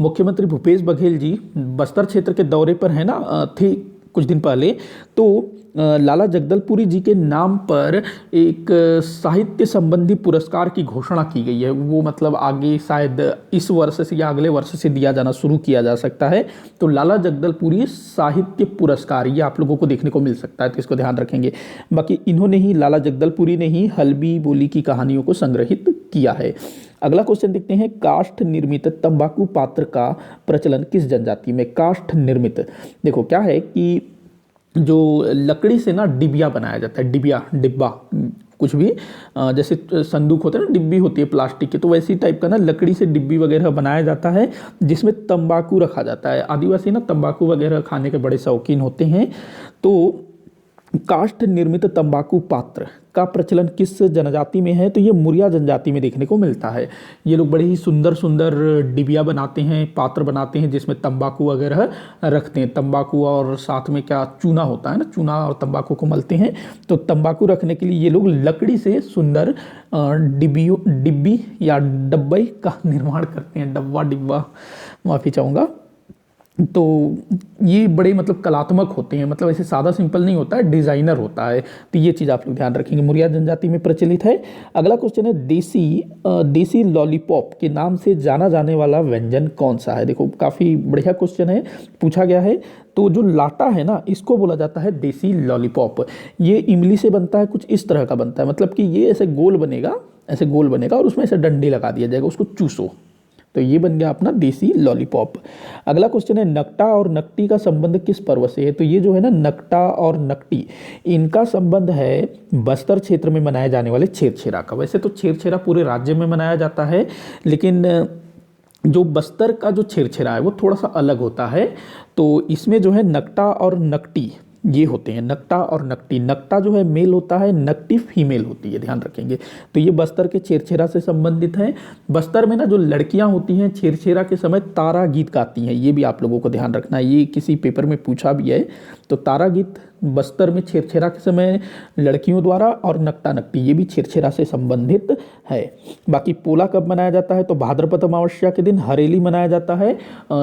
Speaker 1: मुख्यमंत्री भूपेश बघेल जी बस्तर क्षेत्र के दौरे पर है ना, थे कुछ दिन पहले, तो लाला जगदलपुरी जी के नाम पर एक साहित्य संबंधी पुरस्कार की घोषणा की गई है। वो मतलब आगे शायद इस वर्ष से या अगले वर्ष से दिया जाना शुरू किया जा सकता है। तो लाला जगदलपुरी साहित्य पुरस्कार ये आप लोगों को देखने को मिल सकता है, तो इसको ध्यान रखेंगे। बाकी इन्होंने ही, लाला जगदलपुरी ने ही हल्बी बोली की कहानियों को संग्रहित किया है। अगला क्वेश्चन देखते हैं, काष्ठ निर्मित तंबाकू पात्र का प्रचलन किस जनजाति में? काष्ठ निर्मित, देखो क्या है कि जो लकड़ी से ना डिबिया बनाया जाता है, डिब्बा कुछ भी, जैसे संदूक होता है ना, डिब्बी होती है प्लास्टिक की, तो वैसी टाइप का ना लकड़ी से डिब्बी वगैरह बनाया जाता है, जिसमें तंबाकू रखा जाता है। आदिवासी ना तंबाकू वगैरह खाने के बड़े शौकीन होते हैं। तो काष्ठ निर्मित तंबाकू पात्र का प्रचलन किस जनजाति में है? तो ये मुरिया जनजाति में देखने को मिलता है। ये लोग बड़े ही सुंदर सुंदर डिबिया बनाते हैं, पात्र बनाते हैं, जिसमें तंबाकू वगैरह रखते हैं। तंबाकू और साथ में क्या चूना होता है ना, चूना और तंबाकू को मलते हैं। तो तंबाकू रखने के लिए ये लोग लकड़ी से सुंदर डिब्बी या डब्बे का निर्माण करते हैं। डिब्बा माफ़ी चाहूँगा। तो ये बड़े मतलब कलात्मक होते हैं, मतलब ऐसे सादा सिंपल नहीं होता है, डिज़ाइनर होता है। तो ये चीज़ आप लोग ध्यान रखेंगे, मुरिया जनजाति में प्रचलित है। अगला क्वेश्चन है, देसी लॉलीपॉप के नाम से जाना जाने वाला व्यंजन कौन सा है? देखो, काफ़ी बढ़िया क्वेश्चन है, पूछा गया है। तो जो लाटा है ना, इसको बोला जाता है देसी लॉलीपॉप। ये इमली से बनता है, कुछ इस तरह का बनता है, मतलब कि ये ऐसे गोल बनेगा और उसमें ऐसे डंडे लगा दिया जाएगा, उसको चूसो, तो ये बन गया अपना देसी लॉलीपॉप। अगला क्वेश्चन है, नकटा और नकटी का संबंध किस पर्व से है? तो ये जो है ना, नकटा और नकटी, इनका संबंध है बस्तर क्षेत्र में मनाए जाने वाले छेरछेरा का। वैसे तो छेरछेरा पूरे राज्य में मनाया जाता है, लेकिन जो बस्तर का जो छेरछेरा है वो थोड़ा सा अलग होता है। तो इसमें जो है नकटा और नकटी ये होते हैं, नकटा और नकटी। नकटा जो है मेल होता है, नकटी फीमेल होती है, ध्यान रखेंगे। तो ये बस्तर के छेरछेरा से संबंधित है। बस्तर में ना जो लड़कियां होती हैं छेरछेरा के समय तारा गीत गाती हैं, ये भी आप लोगों को ध्यान रखना है, ये किसी पेपर में पूछा भी है। तो तारा गीत बस्तर में छेरछेरा के समय लड़कियों द्वारा, और नकटा नकटी ये भी छेरछेरा से संबंधित है। बाकी पोला कब मनाया जाता है, तो भाद्रपद अमावस्या के दिन। हरेली मनाया जाता है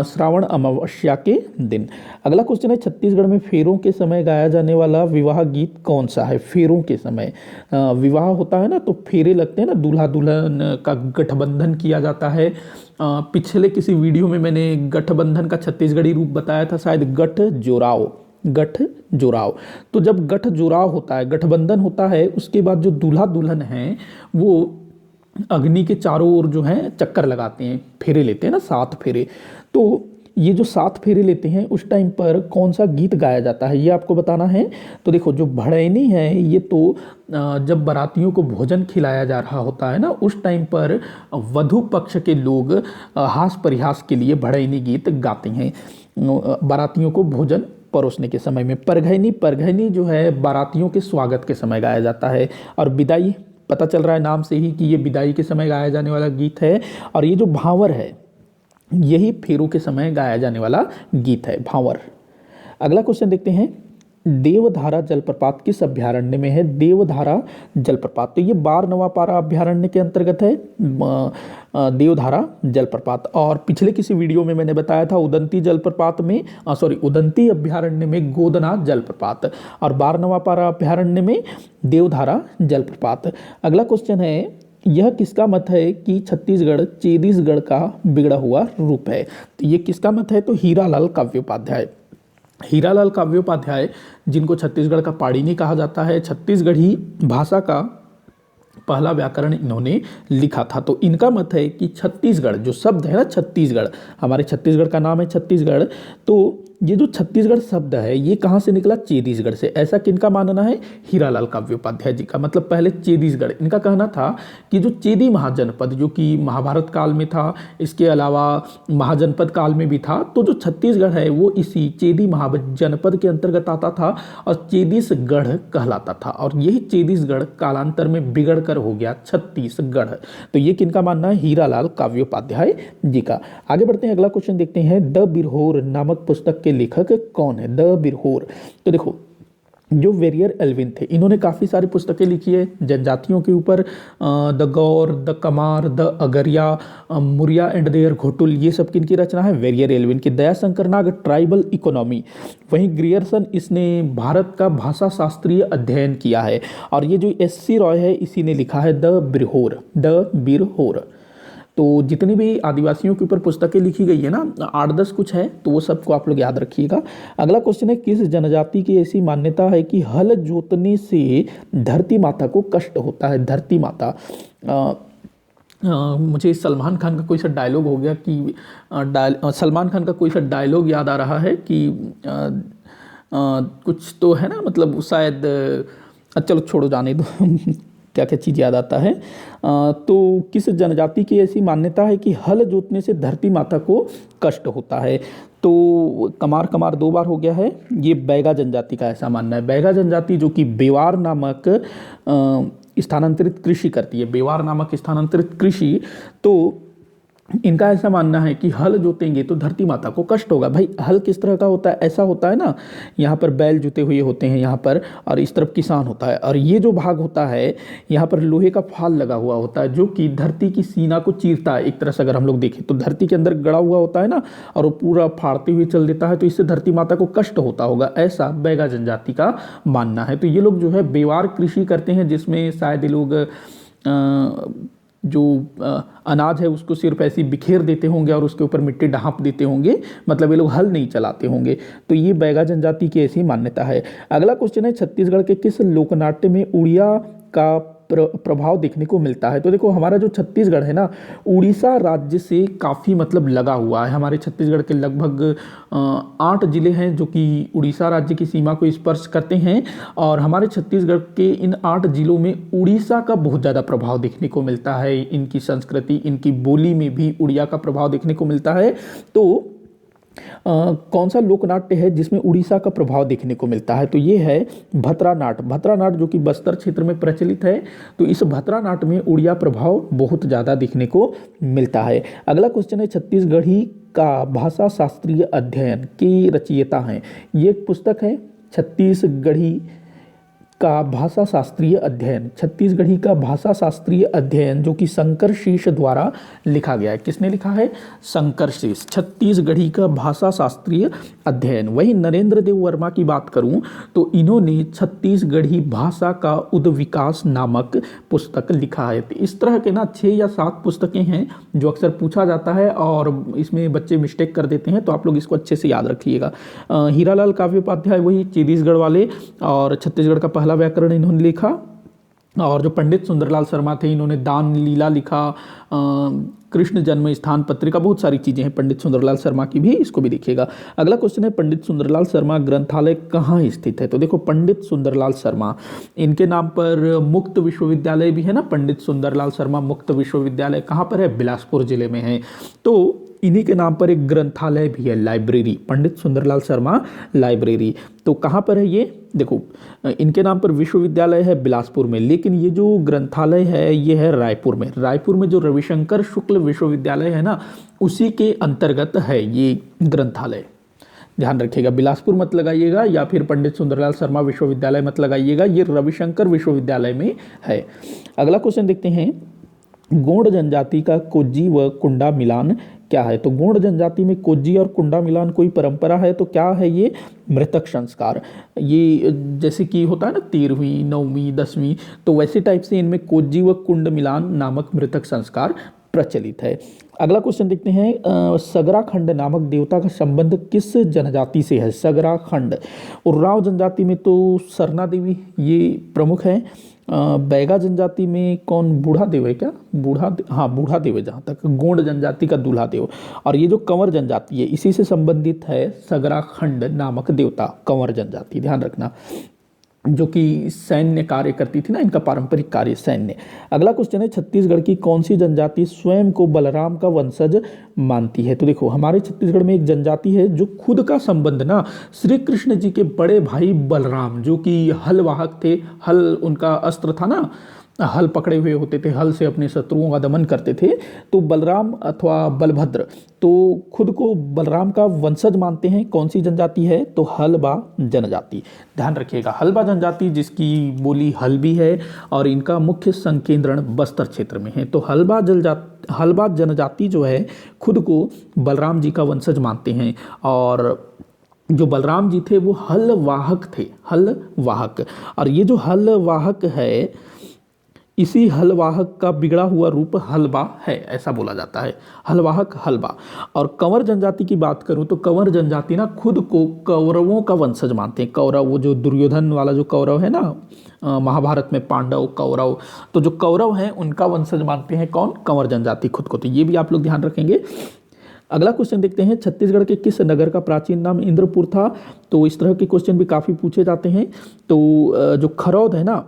Speaker 1: श्रावण अमावस्या के दिन। अगला क्वेश्चन है, छत्तीसगढ़ में फेरों के समय गाया जाने वाला विवाह गीत कौन सा है। फेरों के समय विवाह होता है ना, तो फेरे लगते हैं ना, दूल्हा दुल्हन का गठबंधन किया जाता है। पिछले किसी वीडियो में मैंने गठबंधन का छत्तीसगढ़ी रूप बताया था, शायद गठ जोराव, गठ जोराव। तो जब गठ जोराव होता है, गठबंधन होता है, उसके बाद जो दूल्हा दुल्हन हैं वो अग्नि के चारों ओर जो है चक्कर लगाते हैं, फेरे लेते हैं ना, 7 फेरे। तो ये जो 7 फेरे लेते हैं उस टाइम पर कौन सा गीत गाया जाता है, ये आपको बताना है। तो देखो, जो भड़ैनी है ये तो जब बारातियों को भोजन खिलाया जा रहा होता है ना, उस टाइम पर वधु पक्ष के लोग हास परिहास के लिए भड़ैनी गीत गाते हैं बारातियों को भोजन परोसने के समय में। परघैनी, परघैनी जो है बारातियों के स्वागत के समय गाया जाता है। और विदाई, पता चल रहा है नाम से ही कि ये विदाई के समय गाया जाने वाला गीत है। और ये जो भांवर है यही फेरों के समय गाया जाने वाला गीत है, भांवर। अगला क्वेश्चन देखते हैं, देवधारा जलप्रपात किस अभ्यारण्य में है। देवधारा जलप्रपात, तो ये बारनवापारा अभ्यारण्य के अंतर्गत है देवधारा जलप्रपात। और पिछले किसी वीडियो में मैंने बताया था उदंती जलप्रपात में उदंती अभ्यारण्य में गोदना जलप्रपात, और बारनवापारा अभ्यारण्य में देवधारा जलप्रपात। अगला क्वेश्चन है, यह किसका मत है कि छत्तीसगढ़ चेदीसगढ़ का बिगड़ा हुआ रूप है। तो ये किसका मत है, तो हीरालाल काव्योपाध्याय। हीरालाल काव्योपाध्याय, जिनको छत्तीसगढ़ का पाणिनि कहा जाता है, छत्तीसगढ़ी भाषा का पहला व्याकरण इन्होंने लिखा था। तो इनका मत है कि छत्तीसगढ़ जो शब्द है ना, छत्तीसगढ़, हमारे छत्तीसगढ़ का नाम है छत्तीसगढ़, तो ये जो छत्तीसगढ़ शब्द है ये कहाँ से निकला, चेदीसगढ़ से। ऐसा किनका मानना है, हीरालाल काव्योपाध्याय जी का। मतलब पहले चेदीसगढ़, इनका कहना था कि जो चेदी महाजनपद जो कि महाभारत काल में था, इसके अलावा महाजनपद काल में भी था, तो जो छत्तीसगढ़ है वो इसी चेदी महाजनपद के अंतर्गत आता था और चेदीसगढ़ कहलाता था। और यही चेदीसगढ़ कालांतर में बिगड़ कर हो गया छत्तीसगढ़। तो ये किनका मानना है, हीरालाल काव्योपाध्याय जी का। आगे बढ़ते हैं, अगला क्वेश्चन देखते हैं, द बिरहोर नामक पुस्तक के लेखक कौन है। द बिरहोर, तो देखो जो वेरियर एल्विन थे इन्होंने काफ़ी सारी पुस्तकें लिखी है जनजातियों के ऊपर, the Gaur, the Kamar, the Agaria, Muria and their Ghotul, ये सब किनकी रचना है, वेरियर एल्विन की। दयाशंकर नाग ट्राइबल इकोनॉमी, वहीं ग्रियर्सन इसने भारत का भाषा शास्त्रीय अध्ययन किया है। और ये जो एस.सी. रॉय है इसी ने लिखा है द बिरहोर, द बिरहोर। तो जितनी भी आदिवासियों के ऊपर पुस्तकें लिखी गई है ना, 8-10 कुछ है, तो वो सबको आप लोग याद रखिएगा। अगला क्वेश्चन है, किस जनजाति की ऐसी मान्यता है कि हल जोतने से धरती माता को कष्ट होता है। धरती माता, मुझे सलमान खान का कोई सा डायलॉग हो गया कि सलमान खान का कोई सा डायलॉग याद आ रहा है कि कुछ तो है ना, मतलब शायद, चलो छोड़ो, जाने दो क्या क्या चीज़ याद आता है। तो किस जनजाति की ऐसी मान्यता है कि हल जोतने से धरती माता को कष्ट होता है। तो कमार, कमार 2 बार हो गया है। ये बैगा जनजाति का ऐसा मानना है। बैगा जनजाति जो कि बेवार नामक स्थानांतरित कृषि करती है, बेवार नामक स्थानांतरित कृषि, तो इनका ऐसा मानना है कि हल जोतेंगे तो धरती माता को कष्ट होगा। भाई हल किस तरह का होता है, ऐसा होता है ना, यहाँ पर बैल जुते हुए होते हैं यहाँ पर, और इस तरफ किसान होता है, और ये जो भाग होता है यहाँ पर लोहे का फाल लगा हुआ होता है जो कि धरती की सीना को चीरता है। एक तरह से अगर हम लोग देखें तो धरती के अंदर गड़ा हुआ होता है ना, और वो पूरा फाड़ते हुए चल देता है, तो इससे धरती माता को कष्ट होता होगा, ऐसा बैगा जनजाति का मानना है। तो ये लोग जो है बेवार कृषि करते हैं, जिसमें शायद ये लोग जो अनाज है उसको सिर्फ ऐसे बिखेर देते होंगे और उसके ऊपर मिट्टी ढाँप देते होंगे, मतलब ये लोग हल नहीं चलाते होंगे। तो ये बैगा जनजाति की ऐसी मान्यता है। अगला क्वेश्चन है, छत्तीसगढ़ के किस लोकनाट्य में उड़िया का प्रभाव देखने को मिलता है। तो देखो हमारा जो छत्तीसगढ़ है ना, उड़ीसा राज्य से काफ़ी मतलब लगा हुआ है। हमारे छत्तीसगढ़ के लगभग 8 जिले हैं जो कि उड़ीसा राज्य की सीमा को स्पर्श करते हैं, और हमारे छत्तीसगढ़ के इन 8 जिलों में उड़ीसा का बहुत ज़्यादा प्रभाव देखने को मिलता है। इनकी संस्कृति, इनकी बोली में भी उड़िया का प्रभाव देखने को मिलता है। तो कौन सा लोकनाट्य है जिसमें उड़ीसा का प्रभाव देखने को मिलता है? तो ये है भतरा नाट। भतरा नाट जो कि बस्तर क्षेत्र में प्रचलित है। तो इस भतरा नाट में उड़िया प्रभाव बहुत ज़्यादा देखने को मिलता है। अगला क्वेश्चन है, छत्तीसगढ़ी का भाषा शास्त्रीय अध्ययन के रचयिता हैं। ये एक पुस्तक है, छत्तीसगढ़ी का भाषा शास्त्रीय अध्ययन। छत्तीसगढ़ी का भाषा शास्त्रीय अध्ययन जो कि शंकर शीष द्वारा लिखा गया है। किसने लिखा है? शंकर शीष। छत्तीसगढ़ी का भाषा शास्त्रीय अध्ययन। वही नरेंद्र देव वर्मा की बात करूं तो इन्होंने छत्तीसगढ़ी भाषा का उद्विकास नामक पुस्तक लिखा है। तो इस तरह के ना 6 या 7 पुस्तकें हैं जो अक्सर पूछा जाता है और इसमें बच्चे मिस्टेक कर देते हैं, तो आप लोग इसको अच्छे से याद रखिएगा। हीरालाल काव्य उपाध्याय वही छत्तीसगढ़ वाले, और छत्तीसगढ़ का पहला व्याकरण इन्होंने लिखा। और जो पंडित सुंदरलाल शर्मा थे, इन्होंने दान लीला लिखा, कृष्ण जन्म स्थान पत्रिका, बहुत सारी चीज़ें हैं पंडित सुंदरलाल शर्मा की भी, इसको भी देखिएगा। अगला क्वेश्चन है, पंडित सुंदरलाल शर्मा ग्रंथालय कहाँ स्थित है? तो देखो पंडित सुंदरलाल शर्मा, इनके नाम पर मुक्त विश्वविद्यालय भी है ना। पंडित सुंदरलाल शर्मा मुक्त विश्वविद्यालय कहाँ पर है? बिलासपुर जिले में है। तो इन्हीं के नाम पर एक ग्रंथालय भी है, लाइब्रेरी, पंडित सुंदरलाल शर्मा लाइब्रेरी। तो कहाँ पर है ये? देखो इनके नाम पर विश्वविद्यालय है बिलासपुर में, लेकिन ये जो ग्रंथालय है ये है रायपुर में। रायपुर में जो रविशंकर शुक्ल विश्वविद्यालय है ना, उसी के अंतर्गत है ये ग्रंथालय। ध्यान रखिएगा, बिलासपुर मत लगाइएगा या फिर पंडित सुंदरलाल शर्मा विश्वविद्यालय मत लगाइएगा, ये रविशंकर विश्वविद्यालय में है। अगला क्वेश्चन देखते हैं, गोंड जनजाति का कोज्जी व कुंडा मिलान क्या है? तो गोंड जनजाति में कोज्जी और कुंडा मिलान कोई परंपरा है। तो क्या है ये? मृतक संस्कार। ये जैसे कि होता है ना 13वीं 9वीं 10वीं, तो वैसे टाइप से इनमें कोज्जी व कुंड मिलान नामक मृतक संस्कार प्रचलित है। अगला क्वेश्चन देखते हैं, सगराखंड नामक देवता का संबंध किस जनजाति से है? सगराखंड। उर्राव जनजाति में तो सरना देवी ये प्रमुख है। बैगा जनजाति में कौन? बूढ़ा देव है क्या? बूढ़ा देव है जहाँ तक। गोंड जनजाति का दूल्हा देव। और ये जो कंवर जनजाति है इसी से संबंधित है सगराखंड नामक देवता, कंवर जनजाति, ध्यान रखना, जो कि सैन्य कार्य करती थी ना, इनका पारंपरिक कार्य सैन्य। अगला क्वेश्चन है, छत्तीसगढ़ की कौन सी जनजाति स्वयं को बलराम का वंशज मानती है? तो देखो हमारे छत्तीसगढ़ में एक जनजाति है जो खुद का संबंध ना श्री कृष्ण जी के बड़े भाई बलराम, जो कि हल वाहक थे, हल उनका अस्त्र था ना, हल पकड़े हुए होते थे, हल से अपने शत्रुओं का दमन करते थे। तो बलराम अथवा बलभद्र तो खुद को बलराम का वंशज मानते हैं। कौन सी जनजाति है? तो हलबा जनजाति। ध्यान रखिएगा, हलबा जनजाति जिसकी बोली हल्बी है और इनका मुख्य संकेंद्रण बस्तर क्षेत्र में है। तो हलबा जनजाति जो है खुद को बलराम जी का वंशज मानते हैं, और जो बलराम जी थे वो हल वाहक थे, हल वाहक। और ये जो हल वाहक है, इसी हलवाहक का बिगड़ा हुआ रूप हलबा है, ऐसा बोला जाता है, हलवाहक हलबा। और कंवर जनजाति की बात करूं तो कंवर जनजाति ना खुद को कौरवों का वंशज मानते हैं। कौरव, वो जो दुर्योधन वाला जो कौरव है ना, महाभारत में पांडव कौरव, तो जो कौरव हैं उनका वंशज मानते हैं कौन? कंवर जनजाति खुद को। तो ये भी आप लोग ध्यान रखेंगे। अगला क्वेश्चन देखते हैं, छत्तीसगढ़ के किस नगर का प्राचीन नाम इंद्रपुर था? तो इस तरह के क्वेश्चन भी काफ़ी पूछे जाते हैं। तो जो खरौद है ना,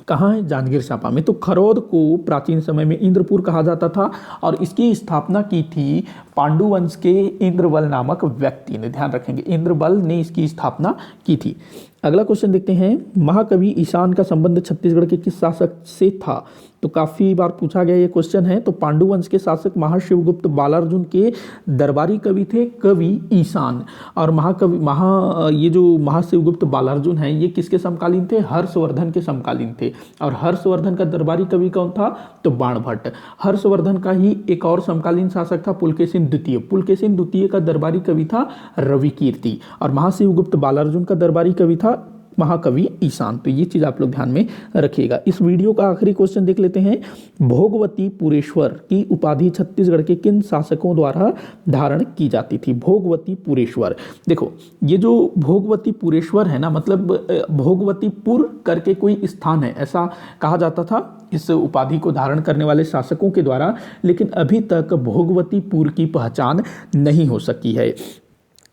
Speaker 1: कहाँ है? जांजगीर चांपा में। तो खरौद को प्राचीन समय में इंद्रपुर कहा जाता था, और इसकी स्थापना की थी पांडुवंश के इंद्रबल नामक व्यक्ति ने। ध्यान रखेंगे, इंद्रबल ने इसकी स्थापना की थी। अगला क्वेश्चन देखते हैं, महाकवि ईशान का संबंध छत्तीसगढ़ के किस शासक से था? तो काफ़ी बार पूछा गया ये क्वेश्चन है। तो पांडुवंश के शासक महाशिवगुप्त बालार्जुन के दरबारी कवि थे कवि ईशान। और ये जो महाशिवगुप्त बालार्जुन हैं ये किसके समकालीन थे? हर्षवर्धन के समकालीन थे। और हर्षवर्धन का दरबारी कवि कौन था? तो बाणभट्ट। हर्षवर्धन का ही एक और समकालीन शासक था पुलकेशिन द्वितीय। पुलकेशिन द्वितीय का दरबारी कवि था रविकीर्ति। और महाशिवगुप्त बालार्जुन का दरबारी कवि था महाकवि ईशान। तो ये चीज़ आप लोग ध्यान में रखिएगा। इस वीडियो का आखिरी क्वेश्चन देख लेते हैं। भोगवती पुरेश्वर की उपाधि छत्तीसगढ़ के किन शासकों द्वारा धारण की जाती थी? भोगवती पुरेश्वर, देखो ये जो भोगवती पुरेश्वर है ना, मतलब भोगवतीपुर करके कोई स्थान है, ऐसा कहा जाता था इस उपाधि को धारण करने वाले शासकों के द्वारा, लेकिन अभी तक भोगवतीपुर की पहचान नहीं हो सकी है।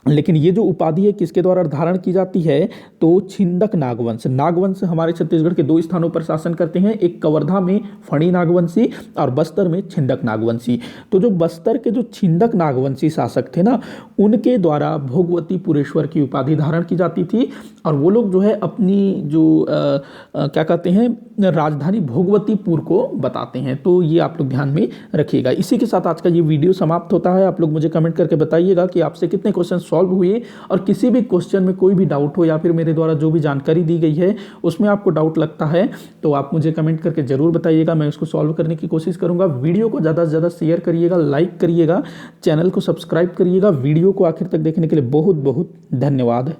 Speaker 1: लेकिन ये जो उपाधि है किसके द्वारा धारण की जाती है? तो छिंदक नागवंश। नागवंश हमारे छत्तीसगढ़ के 2 स्थानों पर शासन करते हैं, एक कवर्धा में फणी नागवंशी और बस्तर में छिंदक नागवंशी। तो जो बस्तर के जो छिंदक नागवंशी शासक थे ना, उनके द्वारा भोगवती पुरेश्वर की उपाधि धारण की जाती थी। और वो लोग जो है अपनी जो क्या कहते हैं राजधानी भोगवतीपुर को बताते हैं। तो ये आप लोग ध्यान में रखिएगा। इसी के साथ आज का ये वीडियो समाप्त होता है। आप लोग मुझे कमेंट करके बताइएगा कि आपसे कितने क्वेश्चन सॉल्व हुए, और किसी भी क्वेश्चन में कोई भी डाउट हो या फिर मेरे द्वारा जो भी जानकारी दी गई है उसमें आपको डाउट लगता है तो आप मुझे कमेंट करके जरूर बताइएगा। मैं उसको सॉल्व करने की कोशिश करूंगा। वीडियो को ज़्यादा से ज़्यादा शेयर करिएगा, लाइक करिएगा, चैनल को सब्सक्राइब करिएगा। वीडियो को आखिर तक देखने के लिए बहुत बहुत धन्यवाद।